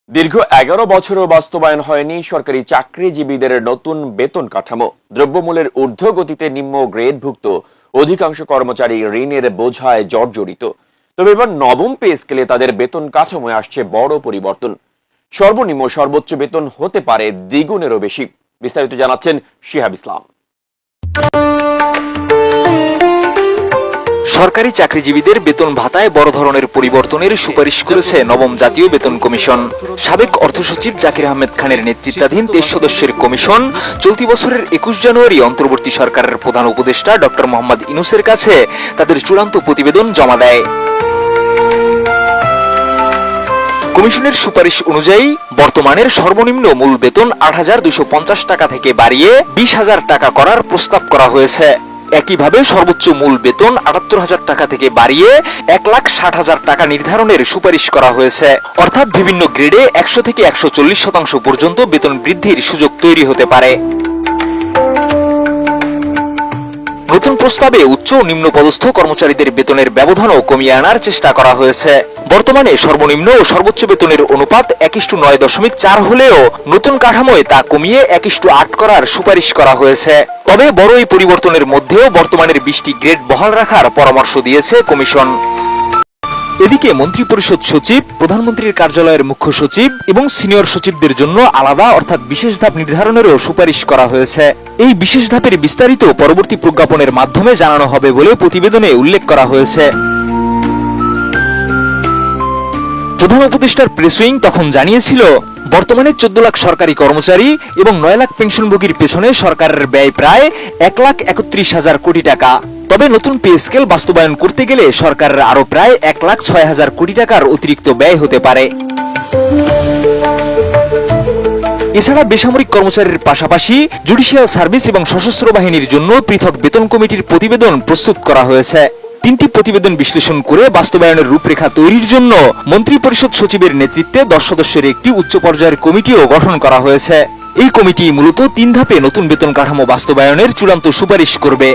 দীর্ঘ ১১ বছরও বাস্তবায়ন হয়নি সরকারি চাকরিজীবীদের নতুন বেতন কাঠামো। দ্রব্যমূল্যের ঊর্ধ্বগতিতে নিম্ন গ্রেডভুক্ত অধিকাংশ কর্মচারী ঋণের বোঝায় জর্জরিত। তবে এবার নবম পে স্কেলে তাদের বেতন কাঠামোয় আসছে বড় পরিবর্তন। সর্বনিম্ন সর্বোচ্চ বেতন হতে পারে দ্বিগুণেরও বেশি। বিস্তারিত জানাচ্ছেন শিহাব ইসলাম। সরকারি চাকরিজীবীদের বেতন ভাতায় বড় ধরনের পরিবর্তনের সুপারিশ করেছে নবম জাতীয় বেতন কমিশন। সাবেক অর্থসচিব জাকির আহমেদ খানের নেতৃত্বাধীন 23 সদস্যের কমিশন চলতি বছরের 21 জানুয়ারি অন্তর্বর্তী সরকারের প্রধান উপদেষ্টা ডক্টর মোহাম্মদ ইউনূসের কাছে তাদের চূড়ান্ত প্রতিবেদন জমা দেয়। কমিশনের সুপারিশ অনুযায়ী বর্তমানের সর্বনিম্ন মূল বেতন ৮,২৫০ টাকা থেকে বাড়িয়ে ২০,০০০ টাকা করার প্রস্তাব করা হয়েছে। একইভাবে সর্বোচ্চ মূল বেতন ৭৮,০০০ টাকা থেকে বাড়িয়ে ১,৬০,০০০ টাকা নির্ধারণের সুপারিশ করা হয়েছে। অর্থাৎ বিভিন্ন গ্রেডে ১০০ থেকে ১৪০% পর্যন্ত বেতন বৃদ্ধির সুযোগ তৈরি হতে পারে। নতুন প্রস্তাবে উচ্চ ও নিম্ন পদস্থ কর্মচারীদের বেতনের ব্যবধানও কমিয়ে আনার চেষ্টা করা হয়েছে। বর্তমানে সর্বনিম্ন ও সর্বোচ্চ বেতনের অনুপাত ১:৯.৪ হলেও নতুন কাঠামোয় তা কমিয়ে ১:৮ করার সুপারিশ করা হয়েছে। তবে বড় এই পরিবর্তনের মধ্যেও বর্তমানের ২০টি গ্রেড বহাল রাখার পরামর্শ দিয়েছে কমিশন। এদিকে মন্ত্রিপরিষদ সচিব, প্রধানমন্ত্রীর কার্যালয়ের মুখ্য সচিব এবং সিনিয়র সচিবদের জন্য আলাদা অর্থাৎ বিশেষ ধাপ নির্ধারণেরও সুপারিশ করা হয়েছে। এই বিশেষ ধাপের বিস্তারিত পরবর্তী প্রজ্ঞাপনের মাধ্যমে জানানো হবে বলে প্রতিবেদনে উল্লেখ করা হয়েছে। প্রধান উপদেষ্টার প্রেস উইং তখন জানিয়েছিল, বর্তমানে ১৪ লাখ সরকারি কর্মচারী এবং ৯ লাখ পেনশনভোগীর পেছনে সরকারের ব্যয় প্রায় ১,৩১,০০০ কোটি টাকা। তবে নতুন পে স্কেল বাস্তবায়ন করতে গেলে সরকারের আরো প্রায় ১,০৬,০০০ কোটি টাকার অতিরিক্ত ব্যয় হতে পারে। এছাড়া বেসামরিক কর্মচারীর পাশাপাশি জুডিশিয়াল সার্ভিস এবং সশস্ত্র বাহিনীর জন্য পৃথক বেতন কমিটির প্রতিবেদন প্রস্তুত করা হয়েছে। ৩টি প্রতিবেদন বিশ্লেষণ করে বাস্তবায়নের রূপরেখা তৈরির জন্য মন্ত্রিপরিষদ সচিবের নেতৃত্বে ১০ সদস্যের একটি উচ্চ পর্যায়ের কমিটিও গঠন করা হয়েছে। এই কমিটি মূলত ৩ ধাপে নতুন বেতন কাঠামো বাস্তবায়নের চূড়ান্ত সুপারিশ করবে।